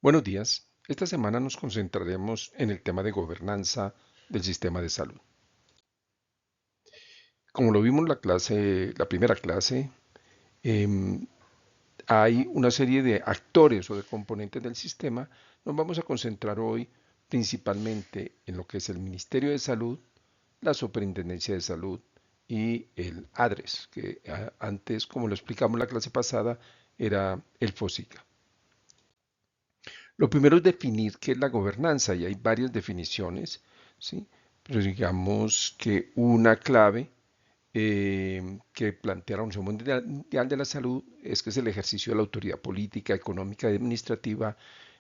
Buenos días. Esta semana nos concentraremos en el tema de gobernanza del sistema de salud. Como lo vimos en la primera clase, em, hay una serie de actores o de componentes del sistema. Nos vamos a concentrar hoy principalmente en lo que es el Ministerio de Salud, la Superintendencia de Salud y el ADRES, que antes, como lo explicamos en la clase pasada, era el FOSICA. Lo primero es definir qué es la gobernanza y hay varias definiciones, ¿sí? Pero digamos que una clave que plantea la Organización Mundial de la Salud es que es el ejercicio de la autoridad política, económica y administrativa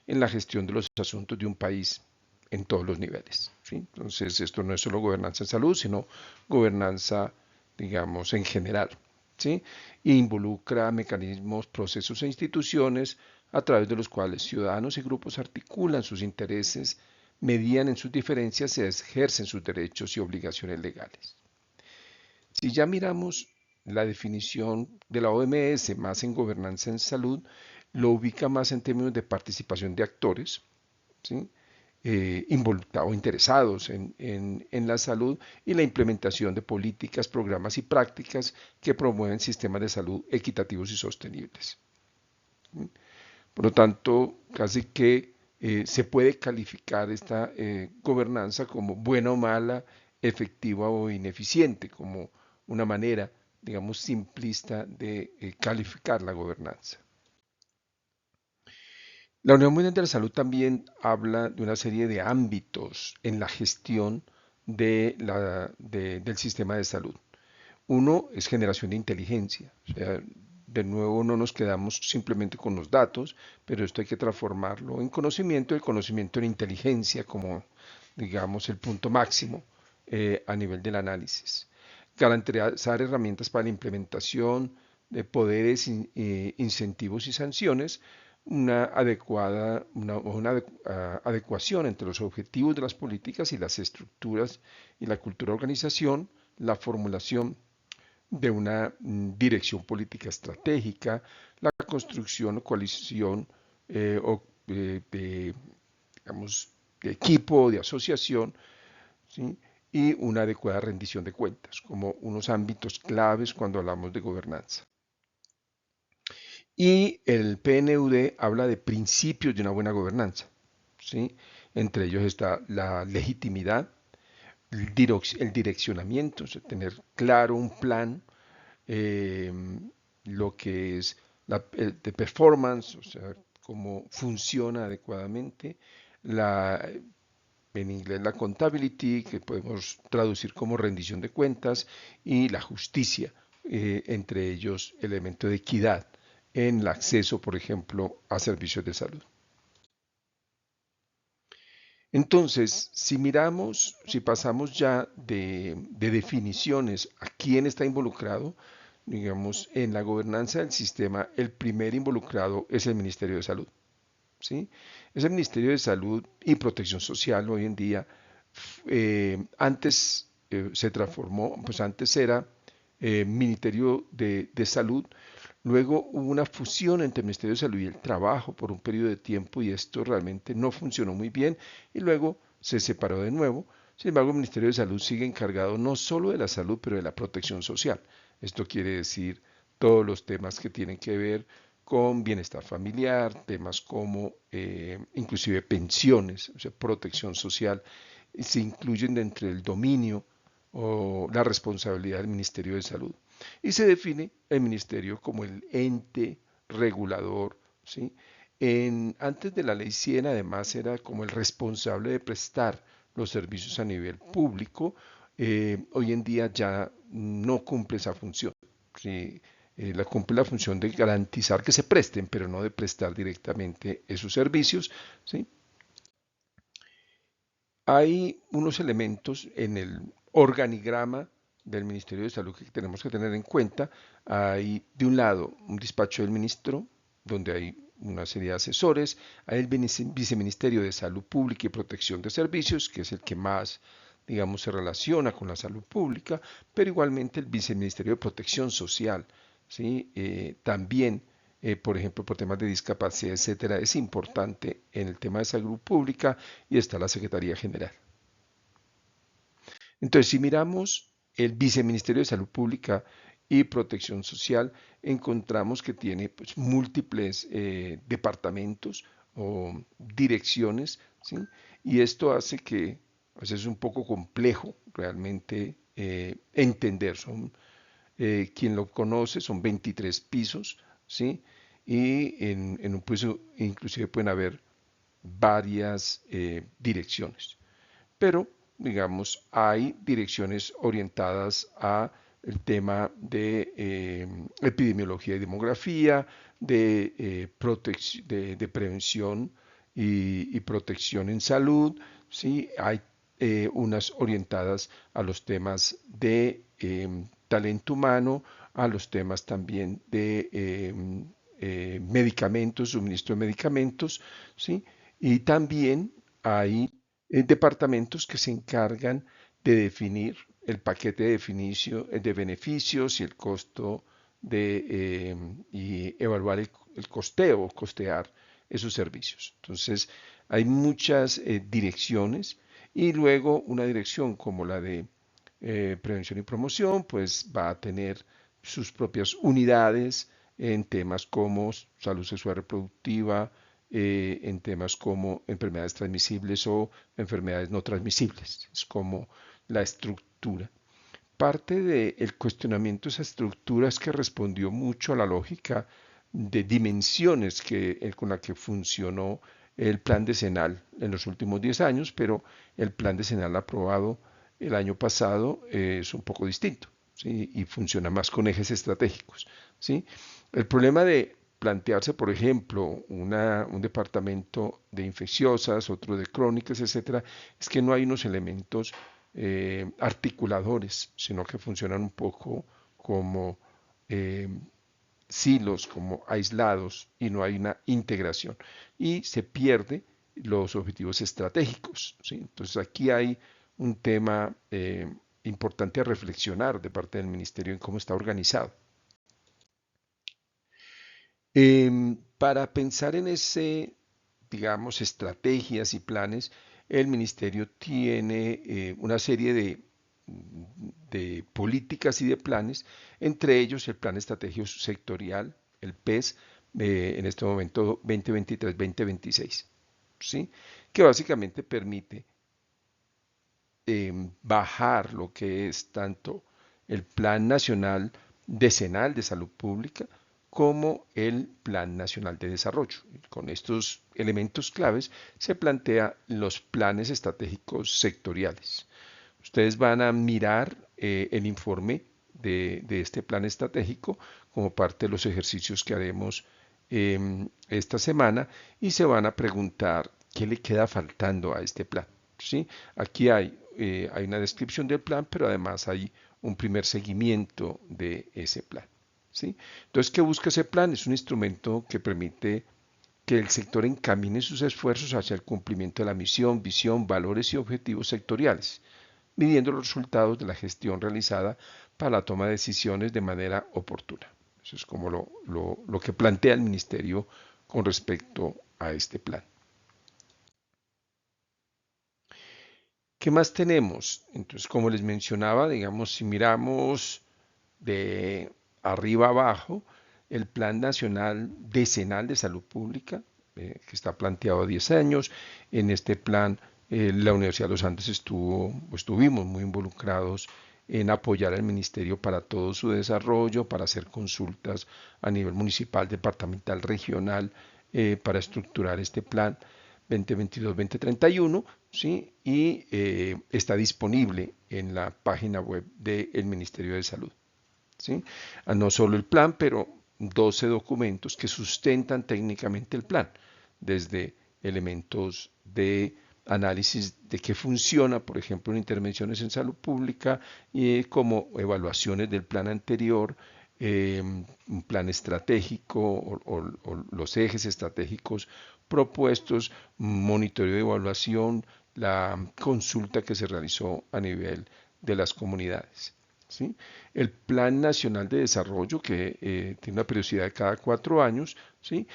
en la gestión de los asuntos de un país en todos los niveles, ¿sí? Entonces, esto no es solo gobernanza en salud, sino gobernanza, digamos, en general, ¿sí? E involucra mecanismos, procesos e instituciones a través de los cuales ciudadanos y grupos articulan sus intereses, medían en sus diferencias y ejercen sus derechos y obligaciones legales. Si ya miramos la definición de la OMS más en gobernanza en salud, lo ubica más en términos de participación de actores, ¿sí? Involucrados, interesados en la salud y la implementación de políticas, programas y prácticas que promueven sistemas de salud equitativos y sostenibles. Por lo tanto, casi que se puede calificar esta gobernanza como buena o mala, efectiva o ineficiente, como una manera, digamos, simplista de calificar la gobernanza. La Unión Mundial de la Salud también habla de una serie de ámbitos en la gestión del sistema de salud. Uno es generación de inteligencia, o sea, de nuevo no nos quedamos simplemente con los datos, pero esto hay que transformarlo en conocimiento, el conocimiento en inteligencia como, digamos, el punto máximo a nivel del análisis. Garantizar herramientas para la implementación de poderes, incentivos y sanciones, una adecuación entre los objetivos de las políticas y las estructuras y la cultura de organización, la formulación de una dirección política estratégica, la construcción o coalición de, digamos, de equipo, de asociación, ¿sí? Y una adecuada rendición de cuentas, como unos ámbitos claves cuando hablamos de gobernanza. Y el PNUD habla de principios de una buena gobernanza, ¿sí? Entre ellos está la legitimidad, el direccionamiento, o sea, tener claro un plan, eh, lo que es de performance, o sea, cómo funciona adecuadamente, la, en inglés la accountability, que podemos traducir como rendición de cuentas, y la justicia, entre ellos elemento de equidad en el acceso, por ejemplo, a servicios de salud. Entonces, si pasamos ya de definiciones a quién está involucrado, digamos, en la gobernanza del sistema, el primer involucrado es el Ministerio de Salud, ¿sí? Es el Ministerio de Salud y Protección Social hoy en día. Antes se transformó, pues antes era Ministerio de Salud. Luego hubo una fusión entre el Ministerio de Salud y el Trabajo por un periodo de tiempo y esto realmente no funcionó muy bien y luego se separó de nuevo. Sin embargo, el Ministerio de Salud sigue encargado no solo de la salud, pero de la protección social. Esto quiere decir todos los temas que tienen que ver con bienestar familiar, temas como inclusive pensiones, o sea, protección social, se incluyen dentro del dominio o la responsabilidad del Ministerio de Salud. Y se define el ministerio como el ente regulador, ¿sí? Antes de la ley 100, además, era como el responsable de prestar los servicios a nivel público. Hoy en día ya no cumple esa función, ¿sí? Cumple la función de garantizar que se presten, pero no de prestar directamente esos servicios, ¿sí? Hay unos elementos en el organigrama del Ministerio de Salud que tenemos que tener en cuenta. Hay, de un lado, un despacho del ministro, donde hay una serie de asesores. Hay el Viceministerio de Salud Pública y Protección de Servicios, que es el que más, digamos, se relaciona con la salud pública, pero igualmente el Viceministerio de Protección Social, ¿sí? También por ejemplo, por temas de discapacidad, etcétera, es importante en el tema de salud pública y está la Secretaría General. Entonces, si miramos el Viceministerio de Salud Pública y Protección Social, encontramos que tiene pues, múltiples departamentos o direcciones, ¿sí? Y esto hace que pues, es un poco complejo realmente entender. Quien lo conoce, son 23 pisos, ¿sí? Y en un piso inclusive pueden haber varias direcciones, pero digamos, hay direcciones orientadas a el tema de epidemiología y demografía, de prevención y protección en salud, ¿sí? Hay unas orientadas a los temas de talento humano, a los temas también de medicamentos, suministro de medicamentos, ¿sí? Y también hay departamentos que se encargan de definir el paquete de beneficios y el costo y evaluar el costeo, costear esos servicios. Entonces, hay muchas direcciones y luego una dirección como la de prevención y promoción, pues va a tener sus propias unidades en temas como salud sexual reproductiva, en temas como enfermedades transmisibles o enfermedades no transmisibles. Es como la estructura. Parte del cuestionamiento de esa estructura es que respondió mucho a la lógica de dimensiones con la que funcionó el plan decenal en los últimos 10 años, pero el plan decenal aprobado el año pasado es un poco distinto, ¿sí? Y funciona más con ejes estratégicos, ¿sí? El problema de plantearse, por ejemplo, un departamento de infecciosas, otro de crónicas, etcétera, es que no hay unos elementos articuladores, sino que funcionan un poco como eh, silos, como aislados, y no hay una integración. Y se pierde los objetivos estratégicos, ¿sí? Entonces aquí hay un tema importante a reflexionar de parte del ministerio en cómo está organizado. Para pensar en ese, digamos, estrategias y planes, el ministerio tiene una serie de políticas y de planes, entre ellos el Plan Estratégico Sectorial, el PES, en este momento 2023-2026, ¿sí? Que básicamente permite bajar lo que es tanto el Plan Nacional Decenal de Salud Pública como el Plan Nacional de Desarrollo. Con estos elementos claves se plantea los planes estratégicos sectoriales. Ustedes van a mirar el informe de este plan estratégico como parte de los ejercicios que haremos esta semana y se van a preguntar qué le queda faltando a este plan. ¿Sí? Aquí hay una descripción del plan, pero además hay un primer seguimiento de ese plan. ¿Sí? Entonces, ¿qué busca ese plan? Es un instrumento que permite que el sector encamine sus esfuerzos hacia el cumplimiento de la misión, visión, valores y objetivos sectoriales, midiendo los resultados de la gestión realizada para la toma de decisiones de manera oportuna. Eso es como lo que plantea el ministerio con respecto a este plan. ¿Qué más tenemos? Entonces, como les mencionaba, digamos, si miramos de arriba abajo, el Plan Nacional Decenal de Salud Pública, que está planteado a 10 años. En este plan, la Universidad de los Andes estuvimos muy involucrados en apoyar al ministerio para todo su desarrollo, para hacer consultas a nivel municipal, departamental, regional, para estructurar este plan 2022-2031, ¿sí? Y está disponible en la página web del Ministerio de Salud. ¿Sí? No solo el plan, pero 12 documentos que sustentan técnicamente el plan, desde elementos de análisis de qué funciona, por ejemplo, en intervenciones en salud pública, como evaluaciones del plan anterior, un plan estratégico o los ejes estratégicos propuestos, monitoreo de evaluación, la consulta que se realizó a nivel de las comunidades. ¿sí? El Plan Nacional de Desarrollo, que tiene una periodicidad de cada 4 años, ¿sí?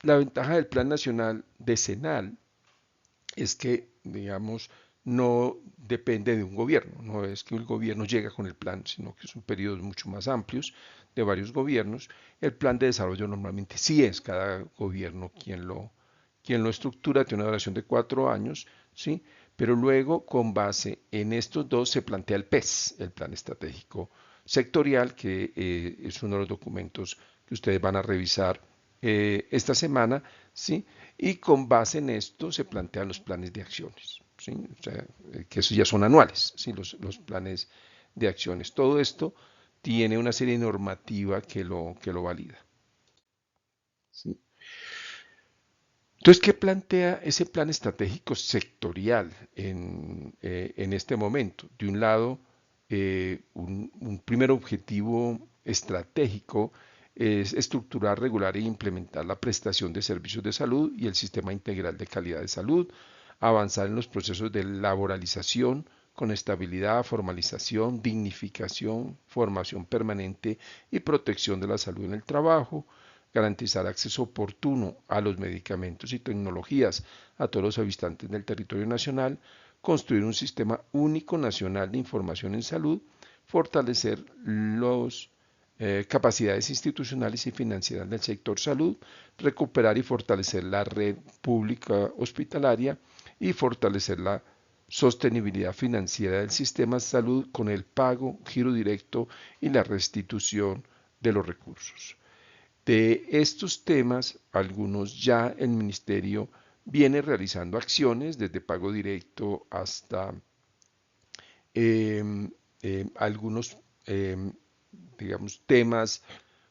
La ventaja del Plan Nacional Decenal es que, digamos, no depende de un gobierno, no es que un gobierno llega con el plan, sino que son periodos mucho más amplios de varios gobiernos. El plan de desarrollo normalmente sí es cada gobierno quien lo estructura, tiene una duración de 4 años, ¿sí? Pero luego, con base en estos dos, se plantea el PES, el Plan Estratégico Sectorial, que es uno de los documentos que ustedes van a revisar esta semana, ¿sí? Y con base en esto se plantean los planes de acciones, ¿sí? O sea, que esos ya son anuales, ¿sí? Los planes de acciones. Todo esto tiene una serie de normativa que lo valida, ¿sí? Entonces, ¿qué plantea ese plan estratégico sectorial en este momento? De un lado, un primer objetivo estratégico es estructurar, regular e implementar la prestación de servicios de salud y el sistema integral de calidad de salud, avanzar en los procesos de laboralización con estabilidad, formalización, dignificación, formación permanente y protección de la salud en el trabajo, garantizar acceso oportuno a los medicamentos y tecnologías a todos los habitantes del territorio nacional, construir un sistema único nacional de información en salud, fortalecer las capacidades institucionales y financieras del sector salud, recuperar y fortalecer la red pública hospitalaria y fortalecer la sostenibilidad financiera del sistema de salud con el pago, giro directo y la restitución de los recursos. De estos temas, algunos ya el ministerio viene realizando acciones desde pago directo hasta eh, algunos, eh, digamos, temas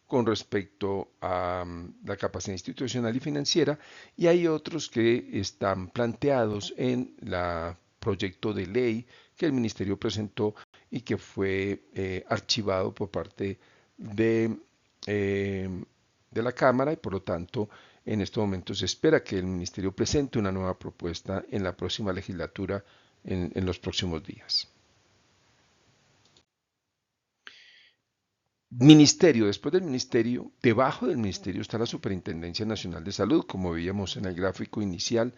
con respecto a la capacidad institucional y financiera, y hay otros que están planteados en el proyecto de ley que el ministerio presentó y que fue archivado por parte de, eh, de la Cámara, y por lo tanto en estos momentos se espera que el ministerio presente una nueva propuesta en la próxima legislatura en los próximos días. Ministerio, después del ministerio, debajo del ministerio está la Superintendencia Nacional de Salud, como veíamos en el gráfico inicial,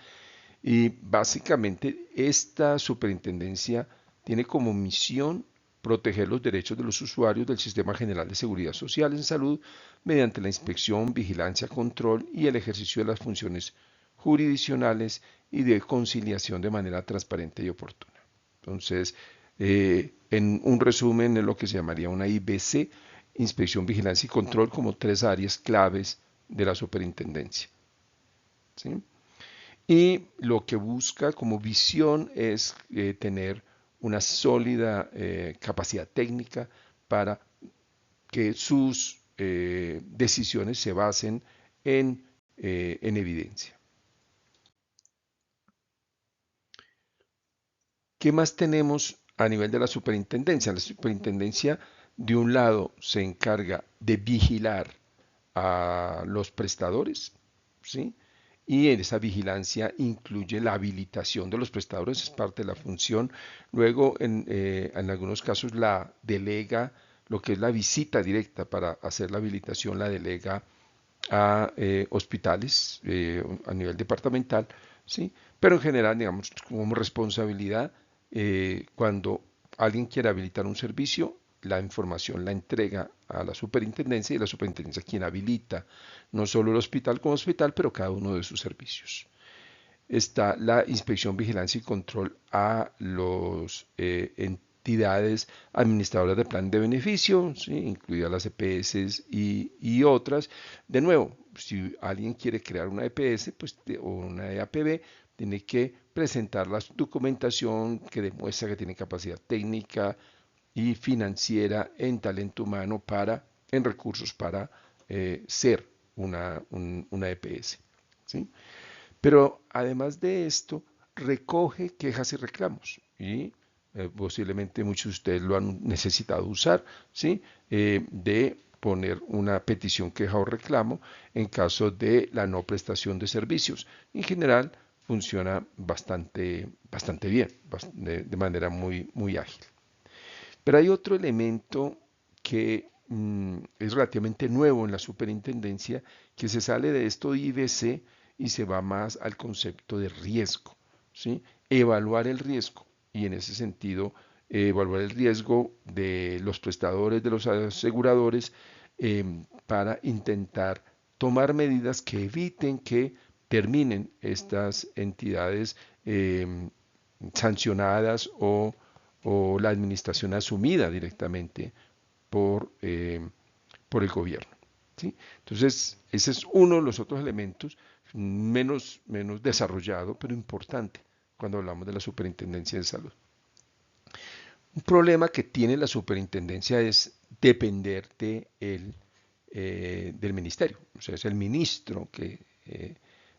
y básicamente esta superintendencia tiene como misión proteger los derechos de los usuarios del Sistema General de Seguridad Social en Salud mediante la inspección, vigilancia, control y el ejercicio de las funciones jurisdiccionales y de conciliación de manera transparente y oportuna. Entonces, en un resumen, es lo que se llamaría una IBC, inspección, vigilancia y control, como tres áreas claves de la superintendencia, ¿sí? Y lo que busca como visión es tener una sólida capacidad técnica para que sus decisiones se basen en evidencia. ¿Qué más tenemos a nivel de la superintendencia? La superintendencia, de un lado, se encarga de vigilar a los prestadores, ¿sí? Y en esa vigilancia incluye la habilitación de los prestadores, es parte de la función. Luego, en algunos casos, la delega, lo que es la visita directa para hacer la habilitación, la delega a hospitales a nivel departamental, ¿sí? Pero en general, digamos, como responsabilidad, cuando alguien quiere habilitar un servicio, la información la entrega a la superintendencia y la superintendencia quien habilita no solo el hospital como hospital, pero cada uno de sus servicios. Está la inspección, vigilancia y control a los entidades administradoras de plan de beneficio, ¿sí? Incluidas las EPS y otras. De nuevo, si alguien quiere crear una EPS pues, o una EAPB, tiene que presentar la documentación que demuestra que tiene capacidad técnica y financiera en talento humano en recursos para ser una EPS, ¿sí? Pero además de esto, recoge quejas y reclamos. Y posiblemente muchos de ustedes lo han necesitado usar, ¿sí? De poner una petición, queja o reclamo en caso de la no prestación de servicios. En general, funciona bastante bien, de manera muy, muy ágil. Pero hay otro elemento que es relativamente nuevo en la superintendencia, que se sale de esto de IBC y se va más al concepto de riesgo, ¿sí? Evaluar el riesgo y en ese sentido evaluar el riesgo de los prestadores, de los aseguradores, para intentar tomar medidas que eviten que terminen estas entidades sancionadas o la administración asumida directamente por, por el gobierno. ¿Sí? Entonces, ese es uno de los otros elementos menos desarrollado, pero importante cuando hablamos de la superintendencia de salud. Un problema que tiene la superintendencia es depender del ministerio, o sea, es el ministro que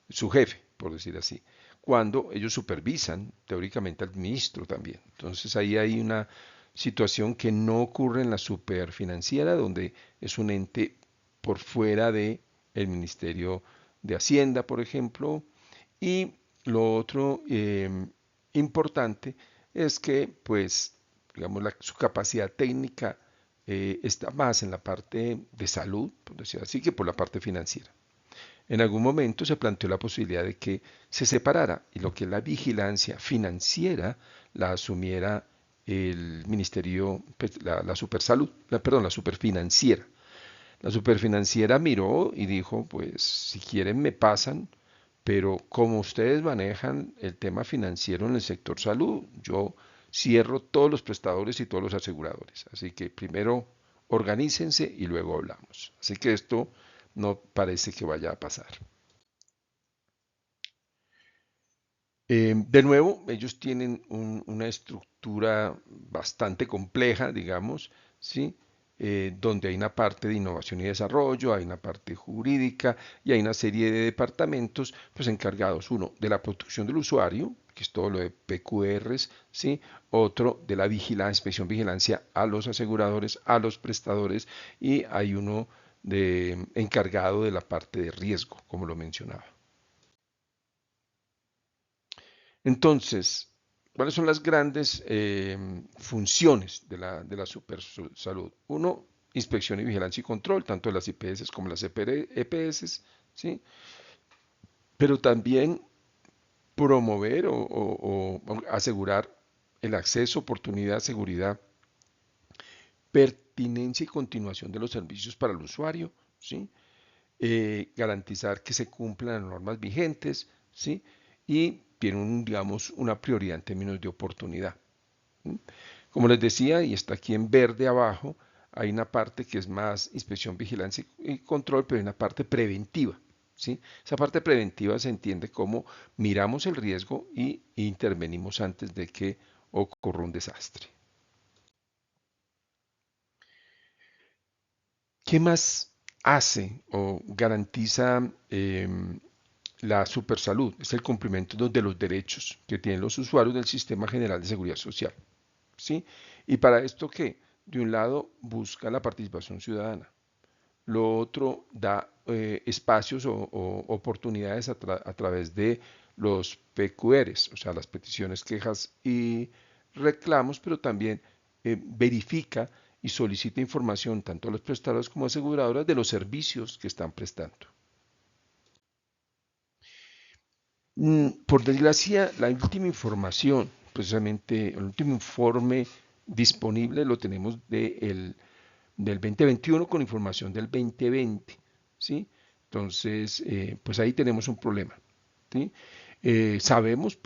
su jefe, por decir así, cuando ellos supervisan teóricamente al ministro también. Entonces ahí hay una situación que no ocurre en la superfinanciera, donde es un ente por fuera de el Ministerio de Hacienda, por ejemplo. Y lo otro importante es que, pues, digamos, su capacidad técnica está más en la parte de salud, por decir así, que por la parte financiera. En algún momento se planteó la posibilidad de que se separara y lo que es la vigilancia financiera la asumiera el ministerio, pues, la supersalud, perdón, la superfinanciera. La superfinanciera miró y dijo, pues si quieren me pasan, pero como ustedes manejan el tema financiero en el sector salud, yo cierro todos los prestadores y todos los aseguradores. Así que primero organícense y luego hablamos. Así que esto no parece que vaya a pasar. De nuevo, ellos tienen una estructura bastante compleja, digamos, ¿sí? Donde hay una parte de innovación y desarrollo, hay una parte jurídica y hay una serie de departamentos pues, encargados, uno, de la protección del usuario, que es todo lo de PQRs, ¿sí? Otro, de la vigilancia, inspección, vigilancia a los aseguradores, a los prestadores y hay uno encargado de la parte de riesgo, como lo mencionaba. Entonces, ¿cuáles son las grandes funciones de la supersalud? Uno, inspección y vigilancia y control, tanto de las IPS como las EPS, ¿sí? Pero también promover o asegurar el acceso, oportunidad, seguridad, pertinencia y continuación de los servicios para el usuario, ¿sí? Garantizar que se cumplan las normas vigentes, ¿sí? Y tiene digamos, una prioridad en términos de oportunidad. ¿Sí? Como les decía, y está aquí en verde abajo, hay una parte que es más inspección, vigilancia y control, pero hay una parte preventiva. ¿Sí? Esa parte preventiva se entiende como miramos el riesgo y intervenimos antes de que ocurra un desastre. ¿Qué más hace o garantiza la supersalud? Es el cumplimiento de los derechos que tienen los usuarios del Sistema General de Seguridad Social. ¿Sí? Y para esto, ¿qué? De un lado, busca la participación ciudadana. Lo otro, da espacios o oportunidades a través de los PQRs, o sea, las peticiones, quejas y reclamos, pero también verifica y solicita información tanto a los prestadores como aseguradoras de los servicios que están prestando. Por desgracia, la última información, precisamente el último informe disponible lo tenemos del 2021 con información del 2020, ¿sí? Entonces, pues ahí tenemos un problema, ¿sí? Sabemos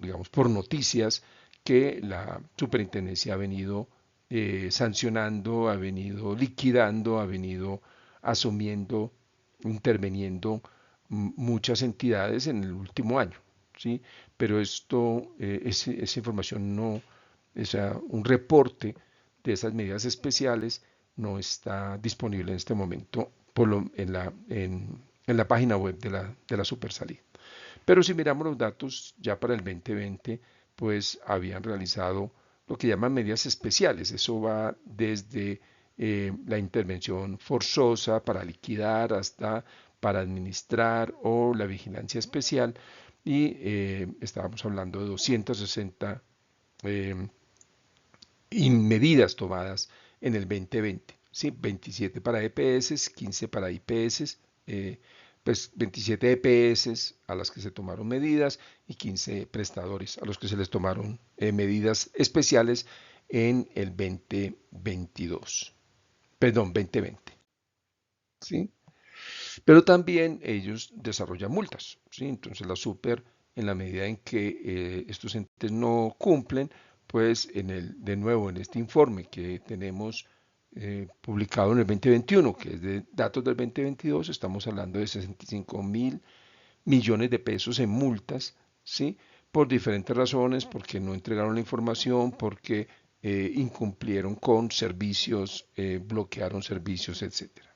digamos, por noticias que la superintendencia ha venido sancionando, ha venido liquidando, ha venido asumiendo, interviniendo muchas entidades en el último año, ¿sí? Pero esa información no, o sea, un reporte de esas medidas especiales no está disponible en este momento en la página web de la Supersalud. Pero si miramos los datos ya para el 2020, pues habían realizado lo que llaman medidas especiales. Eso va desde la intervención forzosa para liquidar hasta para administrar o la vigilancia especial. Y estábamos hablando de 260 eh, y medidas tomadas en el 2020. ¿Sí? 27 para EPS, 15 para IPS, pues 27 EPS a las que se tomaron medidas y 15 prestadores a los que se les tomaron medidas especiales en el 2022, perdón, 2020. ¿Sí? Pero también ellos desarrollan multas, ¿sí? Entonces la super, en la medida en que estos entes no cumplen, pues de nuevo en este informe que tenemos publicado en el 2021, que es de datos del 2022, estamos hablando de 65.000 millones de pesos en multas, ¿sí? Por diferentes razones, porque no entregaron la información, porque incumplieron con servicios, bloquearon servicios, etcétera.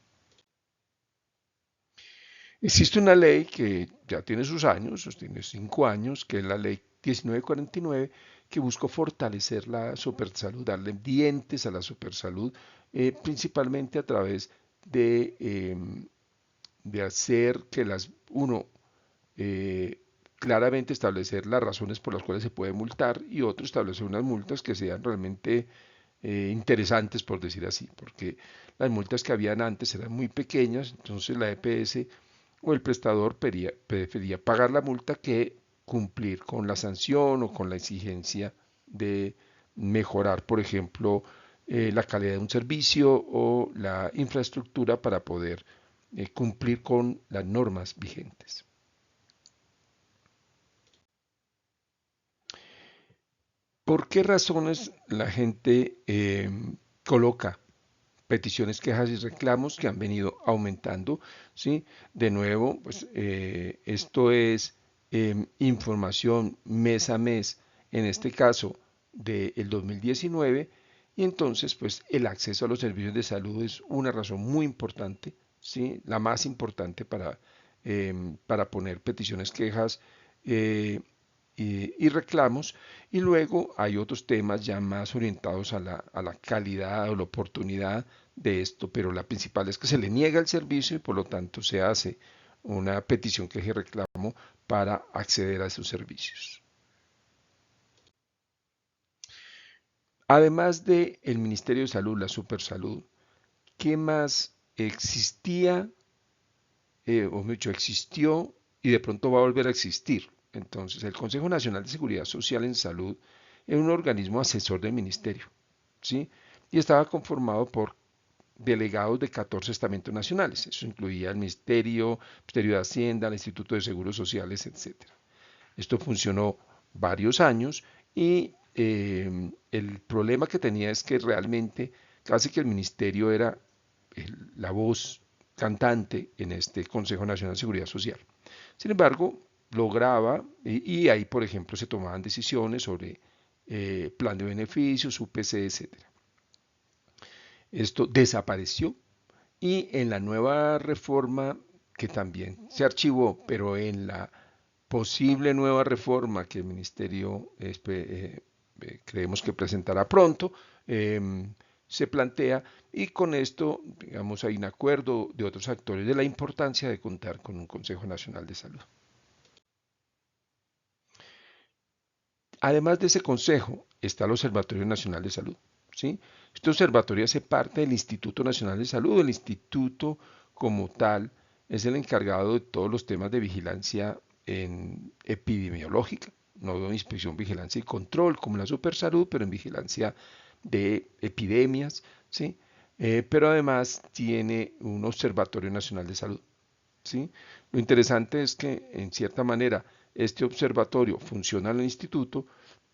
Existe una ley que ya tiene sus años, tiene 5 años, que es la ley 1949, que busca fortalecer la supersalud, darle dientes a la supersalud, principalmente a través de hacer que eh, claramente establecer las razones por las cuales se puede multar y otro establecer unas multas que sean realmente interesantes, por decir así, porque las multas que habían antes eran muy pequeñas, entonces la EPS o el prestador prefería pagar la multa que cumplir con la sanción o con la exigencia de mejorar, por ejemplo, la calidad de un servicio o la infraestructura para poder cumplir con las normas vigentes. ¿Por qué razones la gente coloca peticiones, quejas y reclamos que han venido aumentando? ¿Sí? De nuevo, pues esto es información mes a mes, en este caso del 2019, y entonces pues el acceso a los servicios de salud es una razón muy importante, ¿sí? La más importante para poner peticiones, quejas y reclamos. Y luego hay otros temas ya más orientados a la calidad o la oportunidad de esto, pero la principal es que se le niega el servicio y por lo tanto se hace una petición, queja y reclamo para acceder a esos servicios. Además del Ministerio de Salud, la Supersalud, ¿qué más existía, o mejor dicho, existió y de pronto va a volver a existir? Entonces, el Consejo Nacional de Seguridad Social en Salud es un organismo asesor del ministerio, ¿sí? Y estaba conformado por delegados de 14 estamentos nacionales. Eso incluía el Ministerio de Hacienda, el Instituto de Seguros Sociales, etcétera. Esto funcionó varios años y el problema que tenía es que realmente casi que el ministerio era la voz cantante en este Consejo Nacional de Seguridad Social. Sin embargo, lograba, y ahí, por ejemplo, se tomaban decisiones sobre plan de beneficios, UPC, etcétera. Esto desapareció y en la nueva reforma, que también se archivó, pero en la posible nueva reforma que el Ministerio creemos que presentará pronto, se plantea y con esto, digamos, hay un acuerdo de otros actores de la importancia de contar con un Consejo Nacional de Salud. Además de ese consejo, está el Observatorio Nacional de Salud, ¿sí? Este observatorio hace parte del Instituto Nacional de Salud. El instituto como tal es el encargado de todos los temas de vigilancia epidemiológica, no de inspección, vigilancia y control como la Supersalud, pero en vigilancia de epidemias, ¿sí? Pero además tiene un Observatorio Nacional de Salud, ¿sí? Lo interesante es que, en cierta manera, este observatorio funciona en el instituto,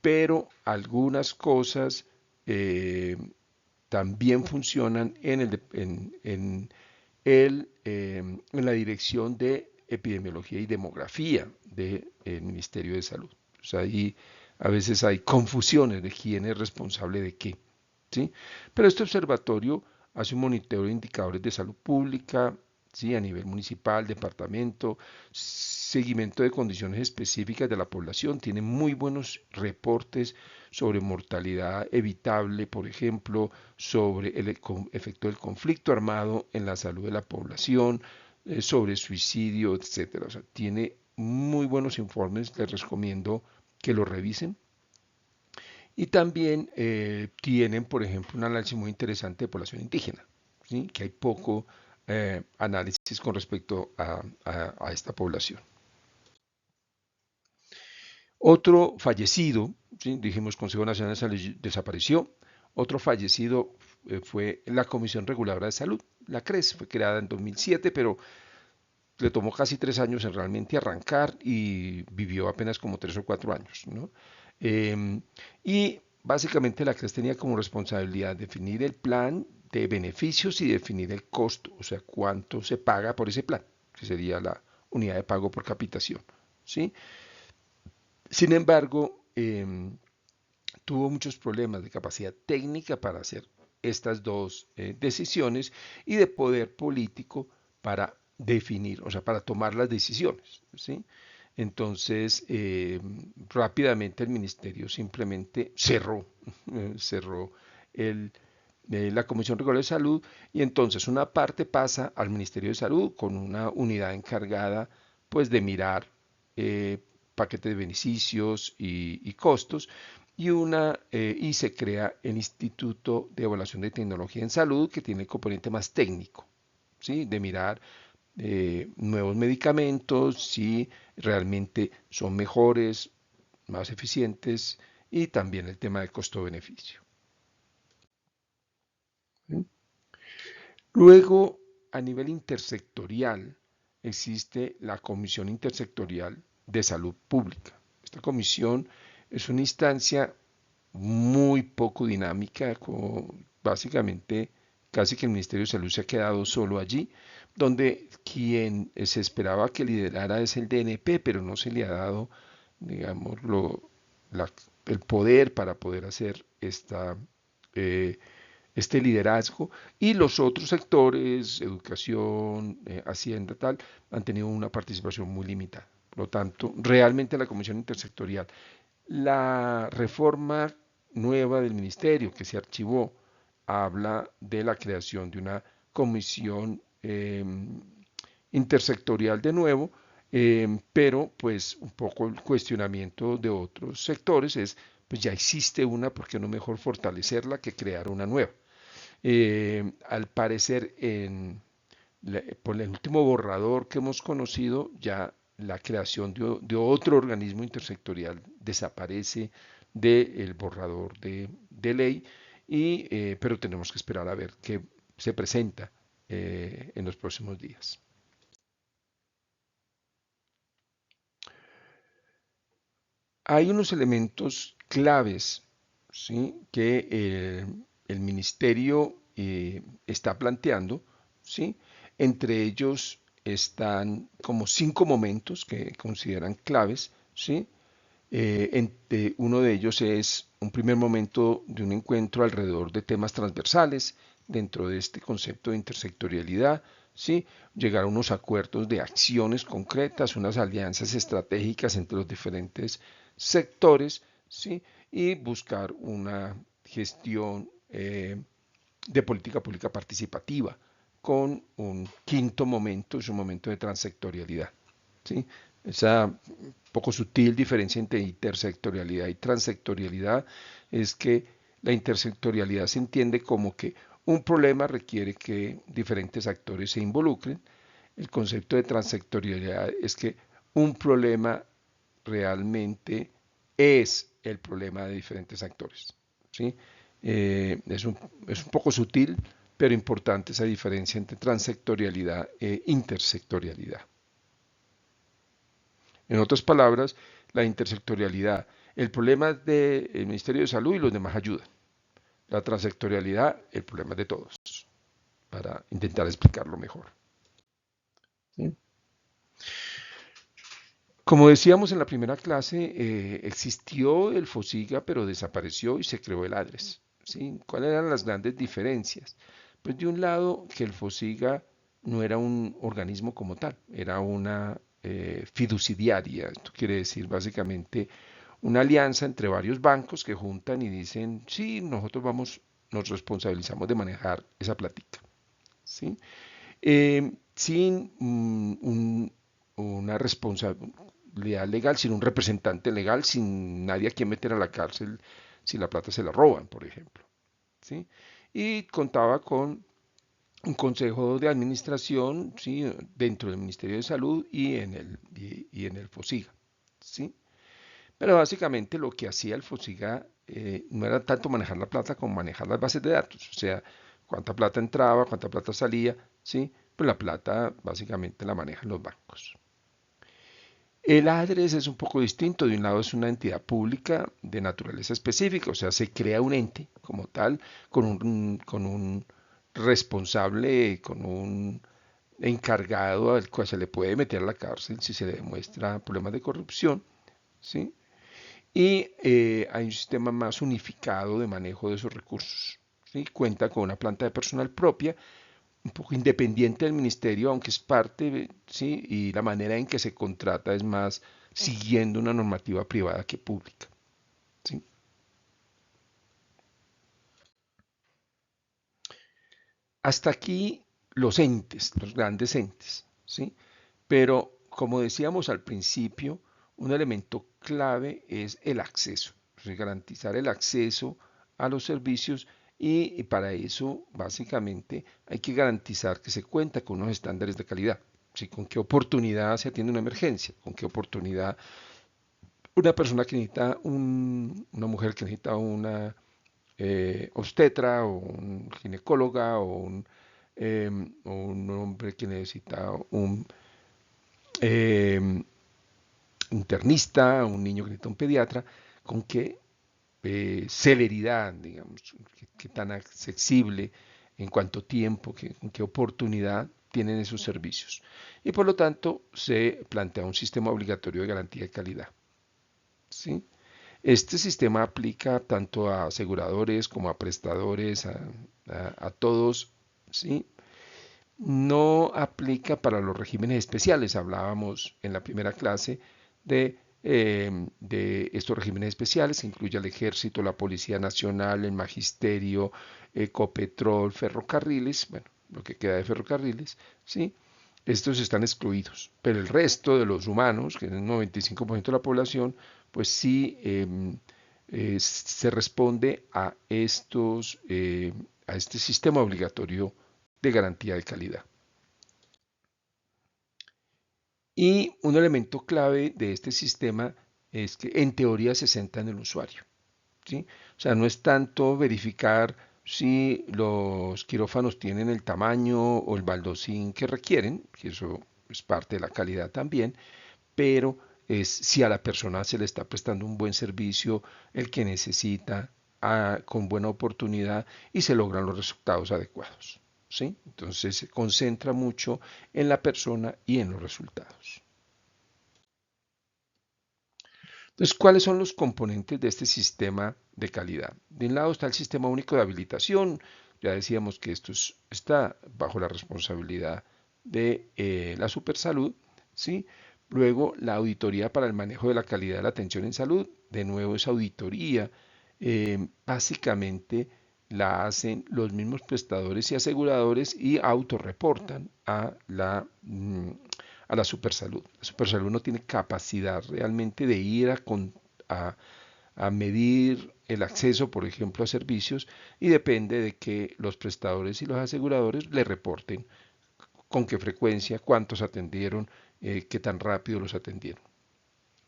pero algunas cosas eh, también funcionan en la Dirección de Epidemiología y Demografía del Ministerio de Salud. O sea, ahí a veces hay confusiones de quién es responsable de qué, ¿sí? Pero este observatorio hace un monitoreo de indicadores de salud pública, ¿sí? A nivel municipal, departamento, seguimiento de condiciones específicas de la población, tiene muy buenos reportes sobre mortalidad evitable, por ejemplo, sobre el efecto del conflicto armado en la salud de la población, sobre suicidio, etcétera. O sea, tiene muy buenos informes, les recomiendo que lo revisen. Y también tienen, por ejemplo, un análisis muy interesante de población indígena, ¿sí? Que hay poco análisis con respecto a esta población. Otro fallecido, ¿sí? Dijimos Consejo Nacional de Salud desapareció. Otro fallecido fue la Comisión Reguladora de Salud, la CRES, fue creada en 2007, pero le tomó casi 3 años en realmente arrancar y vivió apenas como 3 o 4 años, ¿no? Y básicamente la CRES tenía como responsabilidad definir el plan de beneficios y definir el costo, o sea, cuánto se paga por ese plan, que sería la unidad de pago por capitación, ¿sí? Sin embargo, tuvo muchos problemas de capacidad técnica para hacer estas dos decisiones y de poder político para definir, o sea, para tomar las decisiones, ¿sí? Entonces, rápidamente el ministerio simplemente cerró el, la Comisión Regular de Salud y entonces una parte pasa al Ministerio de Salud con una unidad encargada pues de mirar eh, paquetes de beneficios y costos y se crea el Instituto de Evaluación de Tecnología en Salud que tiene el componente más técnico, ¿sí? De mirar nuevos medicamentos, si realmente son mejores, más eficientes y también el tema de costo-beneficio. ¿Sí? Luego, a nivel intersectorial, existe la Comisión Intersectorial de Salud Pública. Esta comisión es una instancia muy poco dinámica, básicamente casi que el Ministerio de Salud se ha quedado solo allí, donde quien se esperaba que liderara es el DNP, pero no se le ha dado, digamos, la, el poder para poder hacer eh, este liderazgo y los otros sectores, educación, hacienda, tal, han tenido una participación muy limitada. Por lo tanto, realmente la Comisión Intersectorial, la reforma nueva del ministerio que se archivó, habla de la creación de una comisión intersectorial de nuevo, pero pues un poco el cuestionamiento de otros sectores es, pues ya existe una, ¿por qué no mejor fortalecerla que crear una nueva? Al parecer, por el último borrador que hemos conocido, ya la creación de otro organismo intersectorial desaparece del borrador de ley, pero tenemos que esperar a ver qué se presenta en los próximos días. Hay unos elementos claves, ¿sí? Que el ministerio está planteando, ¿sí? Entre ellos están como 5 momentos que consideran claves, ¿sí? Uno de ellos es un primer momento de un encuentro alrededor de temas transversales dentro de este concepto de intersectorialidad, ¿sí? Llegar a unos acuerdos de acciones concretas, unas alianzas estratégicas entre los diferentes sectores, ¿sí? Y buscar una gestión de política pública participativa con un quinto momento, es un momento de transectorialidad, ¿sí? Esa poco sutil diferencia entre intersectorialidad y transectorialidad es que la intersectorialidad se entiende como que un problema requiere que diferentes actores se involucren. El concepto de transectorialidad es que un problema realmente es el problema de diferentes actores, ¿sí? Es un poco sutil, pero importante esa diferencia entre transectorialidad e intersectorialidad. En otras palabras, la intersectorialidad, el problema del Ministerio de Salud y los demás ayudan. La transectorialidad, el problema es de todos, para intentar explicarlo mejor. ¿Sí? Como decíamos en la primera clase, existió el FOSIGA, pero desapareció y se creó el ADRES. ¿Sí? ¿Cuáles eran las grandes diferencias? Pues de un lado, que el FOSIGA no era un organismo como tal, era una fiduciaria. Esto quiere decir básicamente una alianza entre varios bancos que juntan y dicen, sí, nosotros nos responsabilizamos de manejar esa plática. ¿Sí? Sin una responsabilidad legal, sin un representante legal, sin nadie a quien meter a la cárcel si la plata se la roban, por ejemplo. ¿Sí? Y contaba con un consejo de administración, ¿sí? Dentro del Ministerio de Salud y en el FOSIGA. ¿Sí? Pero básicamente lo que hacía el FOSIGA no era tanto manejar la plata como manejar las bases de datos, o sea, cuánta plata entraba, cuánta plata salía, ¿sí? Pues la plata básicamente la manejan los bancos. El ADRES es un poco distinto. De un lado es una entidad pública de naturaleza específica, o sea, se crea un ente como tal, con un responsable, con un encargado al cual se le puede meter a la cárcel si se le demuestra problemas de corrupción, ¿sí? Y hay un sistema más unificado de manejo de esos recursos, ¿sí? Cuenta con una planta de personal propia, un poco independiente del ministerio, aunque es parte, ¿sí? Y la manera en que se contrata es más siguiendo una normativa privada que pública, ¿sí? Hasta aquí los entes, los grandes entes, ¿sí? Pero como decíamos al principio, un elemento clave es el acceso, es garantizar el acceso a los servicios y para eso básicamente hay que garantizar que se cuenta con unos estándares de calidad. ¿Sí? Con qué oportunidad se atiende una emergencia, con qué oportunidad una persona que necesita una mujer que necesita una obstetra o un ginecóloga o un hombre que necesita un eh, internista, un niño que necesita un pediatra, con qué celeridad, digamos, qué tan accesible, en cuánto tiempo, con qué oportunidad tienen esos servicios. Y por lo tanto se plantea un sistema obligatorio de garantía de calidad. ¿Sí? Este sistema aplica tanto a aseguradores como a prestadores, a todos, ¿sí? No aplica para los regímenes especiales. Hablábamos en la primera clase de estos regímenes especiales, que incluye el Ejército, la Policía Nacional, el Magisterio, Ecopetrol, ferrocarriles, bueno, lo que queda de ferrocarriles, ¿sí? Estos están excluidos, pero el resto de los humanos, que es el 95% de la población, pues sí se responde a este sistema obligatorio de garantía de calidad. Y un elemento clave de este sistema es que en teoría se centra en el usuario, ¿sí? O sea, no es tanto verificar si los quirófanos tienen el tamaño o el baldosín que requieren, que eso es parte de la calidad también, pero es si a la persona se le está prestando un buen servicio, el que necesita, con buena oportunidad y se logran los resultados adecuados. ¿Sí? Entonces se concentra mucho en la persona y en los resultados. Entonces, ¿cuáles son los componentes de este sistema de calidad? De un lado está el sistema único de habilitación. Ya decíamos que está bajo la responsabilidad de la Supersalud, ¿sí? Luego, la auditoría para el manejo de la calidad de la atención en salud. De nuevo, esa auditoría básicamente la hacen los mismos prestadores y aseguradores y autorreportan a la Supersalud. La Supersalud no tiene capacidad realmente de ir a, a medir el acceso, por ejemplo, a servicios y depende de que los prestadores y los aseguradores le reporten con qué frecuencia, cuántos atendieron, qué tan rápido los atendieron.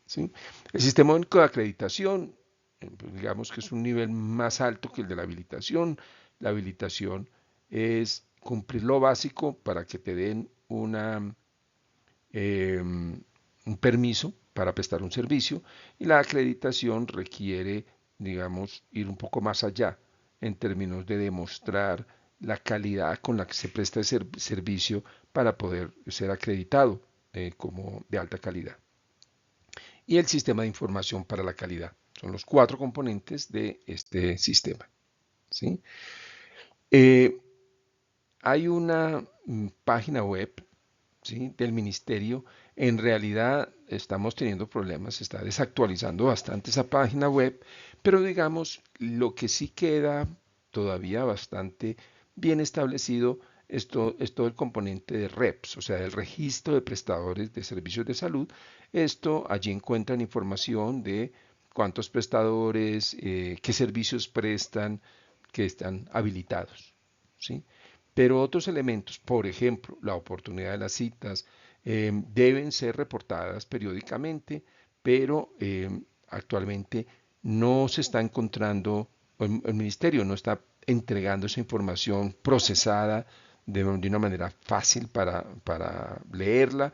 ¿Sí? El sistema único de acreditación, pues digamos que es un nivel más alto que el de la habilitación. La habilitación es cumplir lo básico para que te den un permiso para prestar un servicio y la acreditación requiere, digamos, ir un poco más allá en términos de demostrar la calidad con la que se presta ese servicio para poder ser acreditado como de alta calidad. Y el sistema de información para la calidad. Son los cuatro componentes de este sistema. ¿Sí? Eh, Hay una página web, ¿sí? Del ministerio. En realidad estamos teniendo problemas, se está desactualizando bastante esa página web, pero digamos, lo que sí queda todavía bastante bien establecido es todo el componente de REPS, o sea, el registro de prestadores de servicios de salud. Esto allí encuentran información de cuántos prestadores, qué servicios prestan, que están habilitados, ¿sí? Pero otros elementos, por ejemplo, la oportunidad de las citas, deben ser reportadas periódicamente, pero actualmente no se está encontrando, el ministerio no está entregando esa información procesada de una manera fácil para leerla.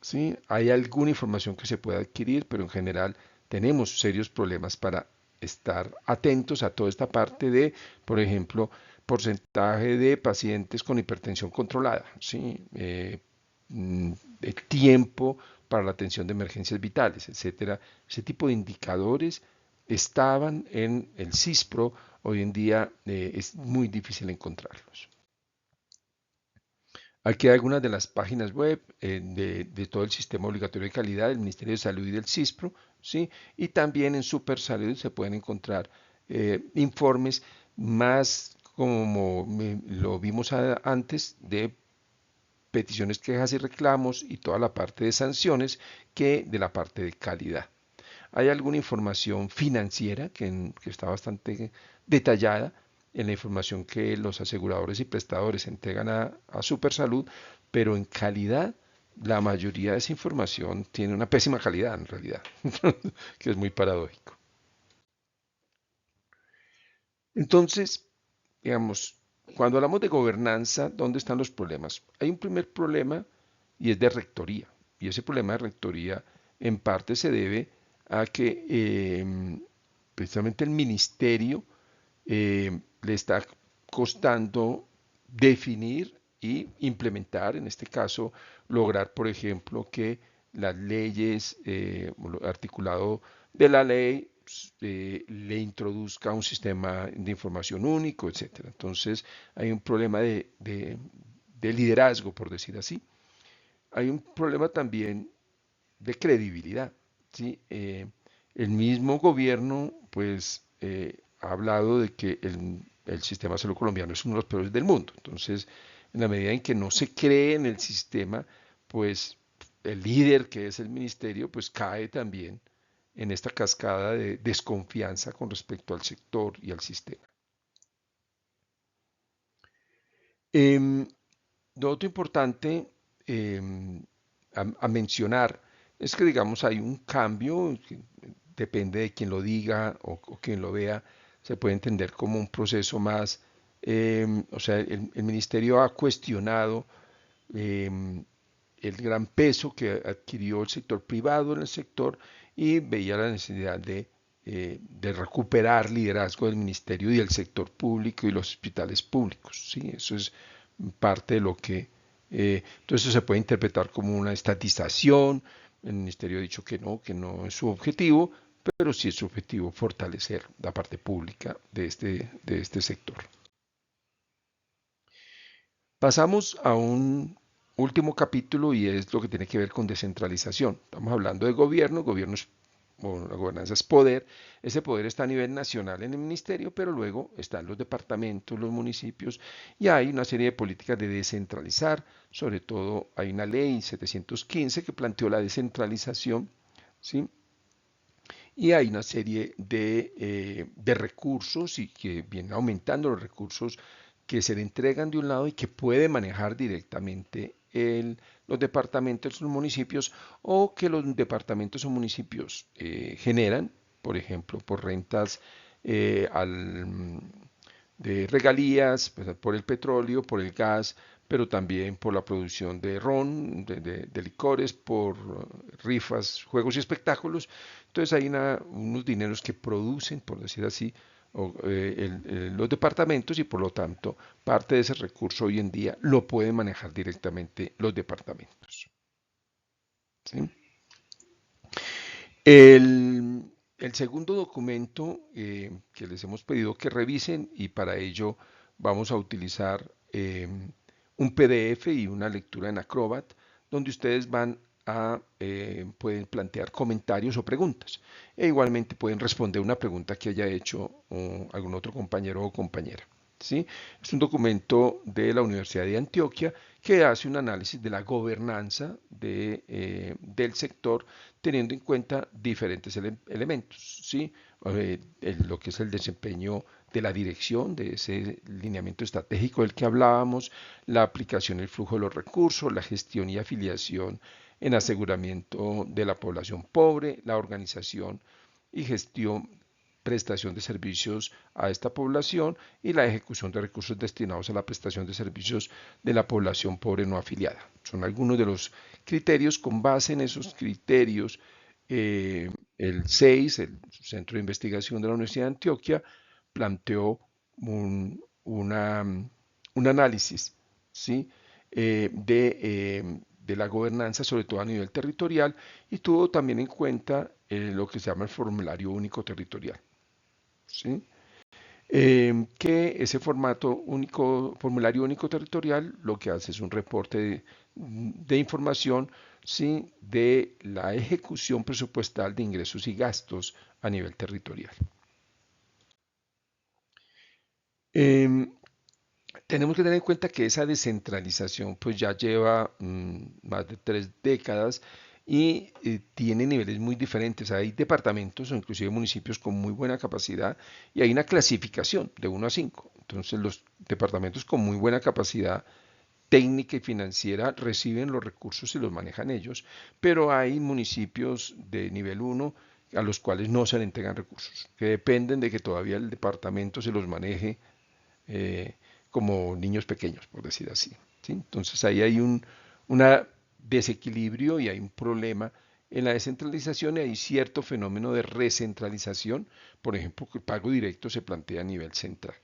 ¿Sí? Hay alguna información que se puede adquirir, pero en general tenemos serios problemas para estar atentos a toda esta parte de, por ejemplo, porcentaje de pacientes con hipertensión controlada, ¿sí? El tiempo para la atención de emergencias vitales, etcétera. Ese tipo de indicadores estaban en el CISPRO, hoy en día es muy difícil encontrarlos. Aquí hay algunas de las páginas web de todo el sistema obligatorio de calidad del Ministerio de Salud y del CISPRO, ¿sí? Y también en SuperSalud se pueden encontrar informes más como lo vimos antes de peticiones, quejas y reclamos y toda la parte de sanciones que de la parte de calidad. Hay alguna información financiera que está bastante detallada en la información que los aseguradores y prestadores entregan a Supersalud, pero en calidad la mayoría de esa información tiene una pésima calidad en realidad, que es muy paradójico. Entonces, digamos, cuando hablamos de gobernanza, ¿dónde están los problemas? Hay un primer problema y es de rectoría. Y ese problema de rectoría en parte se debe a que precisamente el ministerio le está costando definir y implementar, en este caso, lograr, por ejemplo, que las leyes, articulado de la ley, le introduzca un sistema de información único, etcétera. Entonces, hay un problema de liderazgo, por decir así. Hay un problema también de credibilidad, ¿sí? El mismo gobierno, pues, ha hablado de que el sistema de salud colombiano es uno de los peores del mundo. Entonces, en la medida en que no se cree en el sistema, pues el líder, que es el ministerio, pues cae también en esta cascada de desconfianza con respecto al sector y al sistema. Em, lo otro importante a mencionar es que, digamos, hay un cambio, que depende de quien lo diga o quien lo vea, se puede entender como un proceso más, o sea, el ministerio ha cuestionado el gran peso que adquirió el sector privado en el sector y veía la necesidad de recuperar liderazgo del ministerio y del sector público y los hospitales públicos. ¿Sí? Eso es parte de lo que... entonces se puede interpretar como una estatización. El ministerio ha dicho que no es su objetivo, pero sí es su objetivo fortalecer la parte pública de este sector. Pasamos a un último capítulo y es lo que tiene que ver con descentralización. Estamos hablando de gobierno es, bueno, la gobernanza es poder, ese poder está a nivel nacional en el ministerio, pero luego están los departamentos, los municipios y hay una serie de políticas de descentralizar, sobre todo hay una ley 715 que planteó la descentralización, ¿sí? Y hay una serie de recursos y que vienen aumentando los recursos que se le entregan de un lado y que puede manejar directamente los departamentos, los municipios o que los departamentos o municipios generan, por ejemplo, por rentas de regalías, pues, por el petróleo, por el gas, pero también por la producción de ron, de licores, por rifas, juegos y espectáculos. Entonces hay unos dineros que producen, por decir así, los departamentos y por lo tanto parte de ese recurso hoy en día lo pueden manejar directamente los departamentos. ¿Sí? El segundo documento que les hemos pedido que revisen y para ello vamos a utilizar un PDF y una lectura en Acrobat donde ustedes pueden plantear comentarios o preguntas e igualmente pueden responder una pregunta que haya hecho algún otro compañero o compañera. ¿sí? Es un documento de la Universidad de Antioquia que hace un análisis de la gobernanza del sector teniendo en cuenta diferentes elementos, ¿sí? Lo que es el desempeño de la dirección, de ese lineamiento estratégico del que hablábamos, la aplicación y el flujo de los recursos, la gestión y afiliación en aseguramiento de la población pobre, la organización y gestión, prestación de servicios a esta población y la ejecución de recursos destinados a la prestación de servicios de la población pobre no afiliada. Son algunos de los criterios. Con base en esos criterios, el CEIS, el Centro de Investigación de la Universidad de Antioquia, planteó un análisis, ¿sí? De la gobernanza, sobre todo a nivel territorial, y tuvo también en cuenta lo que se llama el formulario único territorial, ¿sí? Que ese formulario único territorial, lo que hace es un reporte de información, ¿sí? De la ejecución presupuestal de ingresos y gastos a nivel territorial. Em, Tenemos que tener en cuenta que esa descentralización pues ya lleva más de 3 décadas y tiene niveles muy diferentes. Hay departamentos o inclusive municipios con muy buena capacidad y hay una clasificación de 1 a 5. Entonces los departamentos con muy buena capacidad técnica y financiera reciben los recursos y los manejan ellos, pero hay municipios de nivel 1 a los cuales no se le entregan recursos, que dependen de que todavía el departamento se los maneje eh, como niños pequeños, por decir así, ¿sí? Entonces ahí hay un desequilibrio y hay un problema en la descentralización y hay cierto fenómeno de recentralización, por ejemplo, que el pago directo se plantea a nivel central.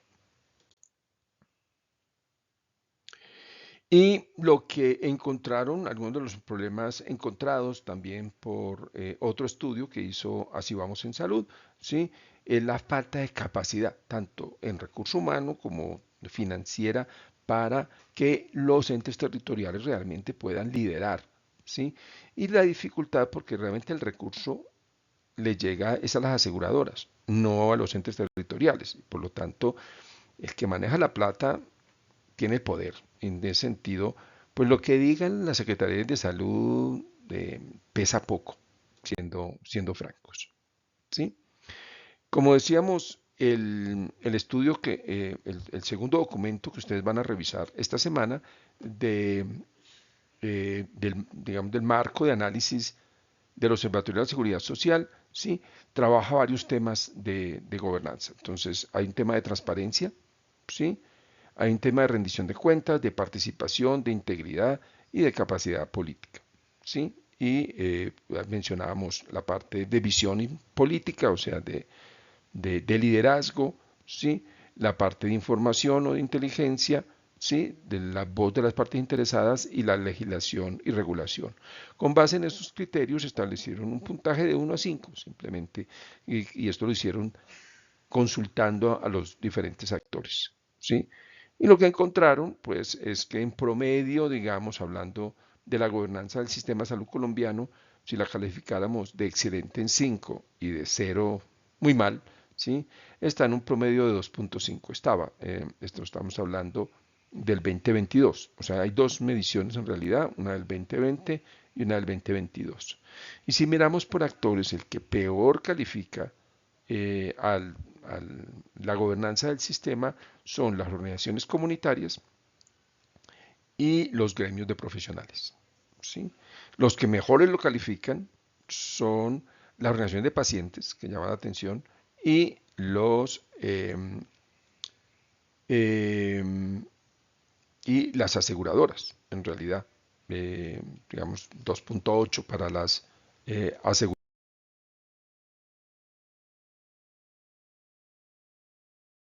Y lo que encontraron, algunos de los problemas encontrados también por otro estudio que hizo Así Vamos en Salud, ¿sí? Es la falta de capacidad, tanto en recurso humano como financiera, para que los entes territoriales realmente puedan liderar, ¿sí? Y la dificultad porque realmente el recurso le llega es a las aseguradoras, no a los entes territoriales. Por lo tanto, el que maneja la plata tiene el poder. En ese sentido, pues lo que digan las secretarías de salud pesa poco, siendo francos. ¿Sí? Como decíamos, el estudio el segundo documento que ustedes van a revisar esta semana digamos, del marco de análisis del Observatorio de la Seguridad Social, ¿sí? Trabaja varios temas de gobernanza. Entonces, hay un tema de transparencia, ¿sí? Hay un tema de rendición de cuentas, de participación, de integridad y de capacidad política, ¿sí? Y mencionábamos la parte de visión política, o sea, de liderazgo, ¿sí? La parte de información o de inteligencia, ¿sí? De la voz de las partes interesadas y la legislación y regulación. Con base en estos criterios establecieron un puntaje de 1 a 5, simplemente, y esto lo hicieron consultando a los diferentes actores, ¿sí? Y lo que encontraron, pues, es que en promedio, digamos, hablando de la gobernanza del sistema de salud colombiano, si la calificáramos de excelente en 5 y de 0 muy mal, ¿sí? Está en un promedio de 2,5. Esto estamos hablando del 2022. O sea, hay dos mediciones en realidad, una del 2020 y una del 2022. Y si miramos por actores, el que peor califica a la gobernanza del sistema son las organizaciones comunitarias y los gremios de profesionales, ¿sí? Los que mejores lo califican son las organizaciones de pacientes, que llaman la atención, y eh, y las aseguradoras, en realidad, digamos 2,8 para las aseguradoras.